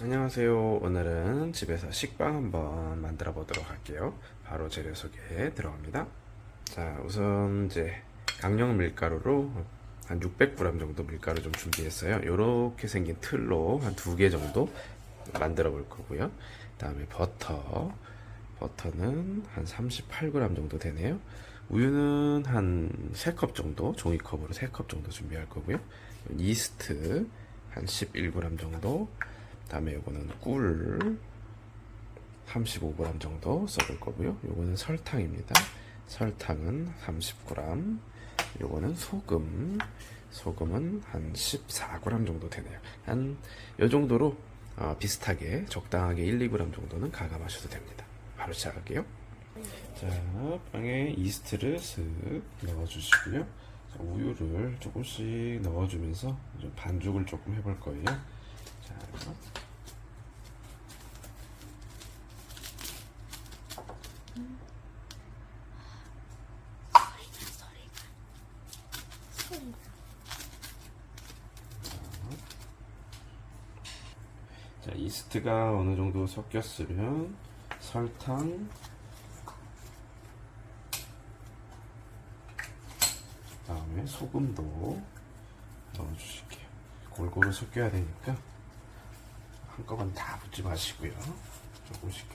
안녕하세요. 오늘은 집에서 식빵 한번 만들어 보도록 할게요. 바로 재료 소개에 들어갑니다. 자, 우선 이제 강령 밀가루로 한 600g 정도 밀가루 좀 준비했어요. 이렇게 생긴 틀로 한 2개 정도 만들어 볼 거고요. 다음에 버터는 한 38g 정도 되네요. 우유는 한 3컵 정도, 종이컵으로 3컵 정도 준비할 거고요. 이스트 한 11g 정도, 다음에 요거는 꿀 35g 정도 썰을 거고요. 요거는 설탕입니다. 설탕은 30g. 요거는 소금은 한 14g 정도 되네요. 한 요 정도로 비슷하게 적당하게 1~2g 정도는 가감하셔도 됩니다. 바로 시작할게요. 자, 빵에 이스트를 쓱 넣어주시고요. 자, 우유를 조금씩 넣어주면서 좀 반죽을 조금 해볼 거예요. 자, 자, 이스트가 어느 정도 섞였으면 설탕, 다음에 소금도 넣어주실게요. 골고루 섞여야 되니까 한꺼번에 다 붓지 마시고요. 조금씩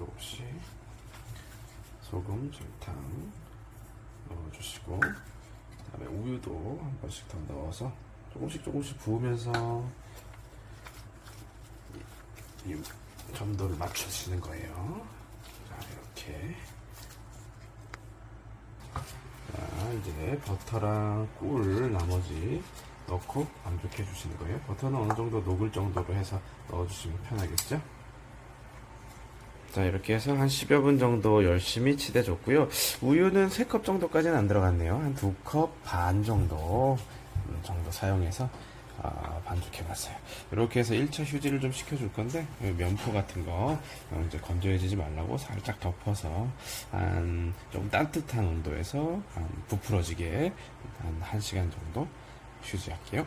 소금, 설탕 넣어주시고, 그다음에 우유도 한 번씩 더 넣어서 조금씩 부으면서 이 점도를 맞춰주시는 거예요. 자, 이렇게. 자, 이제 버터랑 꿀 나머지 넣고 반죽해 주시는 거예요. 버터는 어느 정도 녹을 정도로 해서 넣어주시면 편하겠죠? 자, 이렇게 해서 한 10여 분 정도 열심히 치대 줬고요. 우유는 3컵 정도까지는 안 들어갔네요. 한 2컵 반 정도 사용해서 반죽해 봤어요. 이렇게 해서 1차 휴지를 좀 시켜줄 건데, 면포 같은 거 이제 건조해지지 말라고 살짝 덮어서 한 좀 따뜻한 온도에서 부풀어지게 한 1시간 정도 휴지할게요.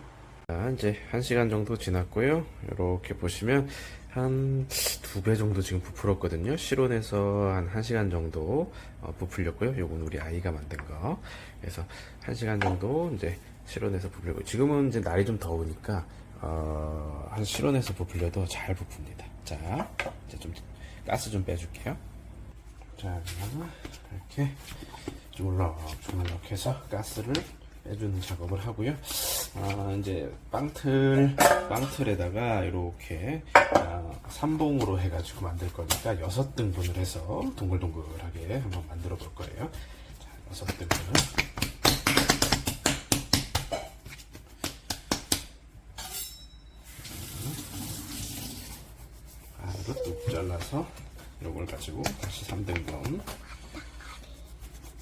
자, 이제 1시간 정도 지났고요. 이렇게 보시면 한 2배 정도 지금 부풀었거든요. 실온에서 한 1시간 정도 부풀렸고요. 요건 우리 아이가 만든 거. 그래서 1시간 정도 이제 실온에서 부풀리고, 지금은 이제 날이 좀 더우니까 한 실온에서 부풀려도 잘 부풉니다. 자, 이제 좀 가스 좀 빼줄게요. 자, 이렇게 주물럭 해서 가스를 빼주는 작업을 하고요. 이제 빵틀에다가 이렇게 3봉으로 해가지고 만들 거니까 6등분을 해서 동글동글하게 한번 만들어 볼 거예요. 자, 6등분을 반으로 뚝 잘라서 이걸 가지고 다시 3등분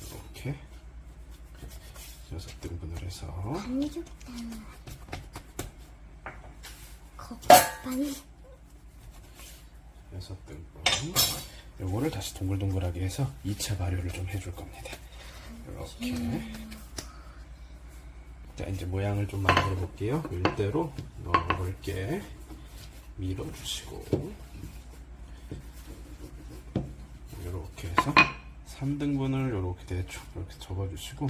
이렇게 6등분을 해서 많이 6등분 요거를 다시 동글동글하게 해서 2차 발효를 좀 해줄 겁니다. 이렇게. 자, 이제 모양을 좀 만들어 볼게요. 일대로 넓게 밀어주시고, 이렇게 해서 3등분을 이렇게 대충 이렇게 접어주시고,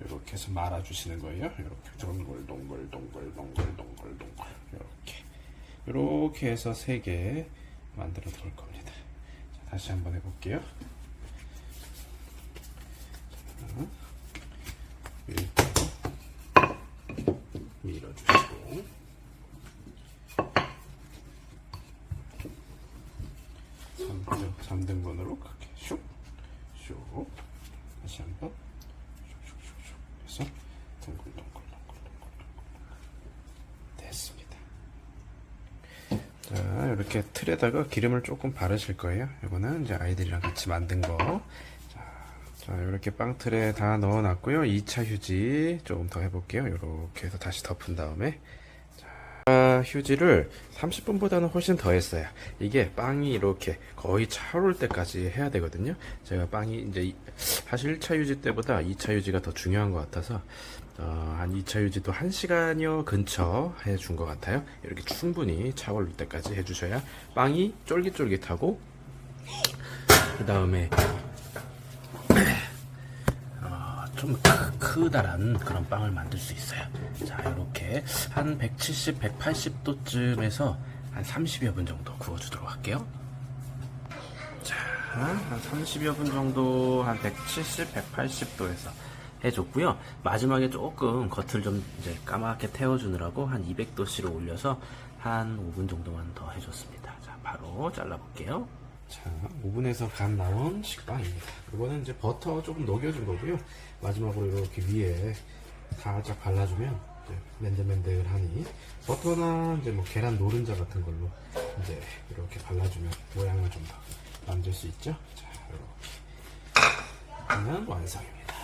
이렇게 해서 말아주시는 거예요. 이렇게 동글동글 이렇게 해서 3개 만들어 볼 겁니다. 자, 다시 한번 해볼게요. 밀어주시고, 3등분으로 그렇게 슉 다시 한번 슉슉슉슉 해서 동글동글 됐습니다. 자, 이렇게 틀에다가 기름을 조금 바르실 거예요. 이거는 이제 아이들이랑 같이 만든 거. 자, 이렇게 빵틀에 다 넣어놨고요. 2차 휴지 조금 더 해볼게요. 이렇게 해서 다시 덮은 다음에, 휴지를 30분보다는 훨씬 더 했어요. 이게 빵이 이렇게 거의 차올 때까지 해야 되거든요. 제가 빵이 이제 사실 1차 휴지 때보다 2차 휴지가 더 중요한 것 같아서 한 2차 유지도 1시간여 근처 해준 것 같아요. 이렇게 충분히 차오를 때까지 해주셔야 빵이 쫄깃쫄깃하고, 그 다음에 좀 크다란 그런 빵을 만들 수 있어요. 자, 이렇게 한 170, 180도쯤에서 한 30여 분 정도 구워주도록 할게요. 자, 한 30여 분 정도, 한 170, 180도에서 해줬고요. 마지막에 조금 겉을 좀 이제 까맣게 태워주느라고 한 200도씨로 올려서 한 5분 정도만 더 해줬습니다. 자, 바로 잘라볼게요. 자, 오븐에서 간 나온 식빵입니다. 이거는 이제 버터 조금 녹여준 거고요. 마지막으로 이렇게 위에 살짝 발라주면 이제 맨들맨들하니, 버터나 이제 뭐 계란 노른자 같은 걸로 이제 이렇게 발라주면 모양을 좀 더 만들 수 있죠. 자, 이렇게 하면 완성입니다.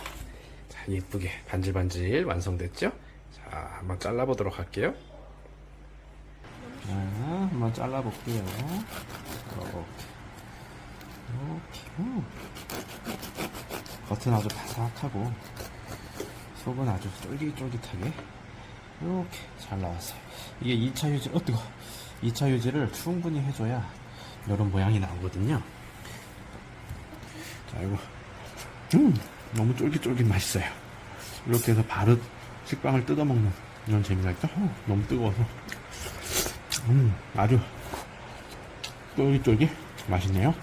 자, 예쁘게 반질반질 완성됐죠? 자, 한번 잘라보도록 할게요. 자, 한번 잘라볼게요. 이렇게. 겉은 아주 바삭하고 속은 아주 쫄깃쫄깃하게 이렇게 잘 나왔어요. 이게 2차 유지, 뜨거. 2차 유지를 충분히 해줘야 이런 모양이 나오거든요. 자, 이거 너무 쫄깃쫄깃 맛있어요. 이렇게 해서 바로 식빵을 뜯어먹는 이런 재미가 있죠. 너무 뜨거워서 아주 쫄깃쫄깃 맛있네요.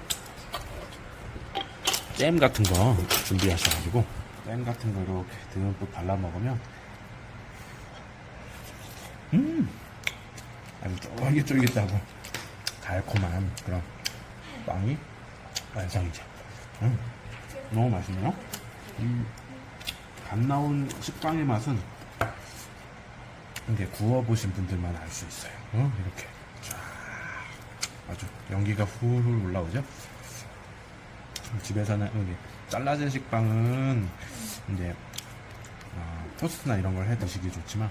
잼 같은 거 준비하셔가지고 잼 같은 거 이렇게 듬뿍 발라 먹으면 아주 쫄깃쫄깃하고 달콤한 그런 빵이 완성이죠. 너무 맛있네요. 갓 나온 식빵의 맛은 이게 구워보신 분들만 알 수 있어요. 이렇게 쫙 아주 연기가 훌훌 올라오죠. 집에서는 여기 잘라진 식빵은 이제 토스트나 이런 걸 해 드시기 좋지만,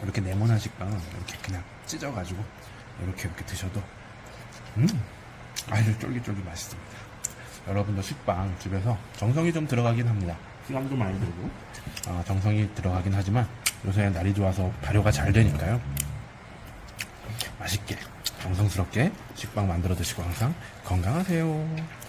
이렇게 네모난 식빵은 이렇게 그냥 찢어가지고 이렇게 드셔도 아주 쫄깃쫄깃 맛있습니다. 여러분도 식빵 집에서 정성이 좀 들어가긴 합니다. 시간도 많이 들고 정성이 들어가긴 하지만 요새 날이 좋아서 발효가 잘 되니까요. 맛있게 정성스럽게 식빵 만들어 드시고 항상 건강하세요.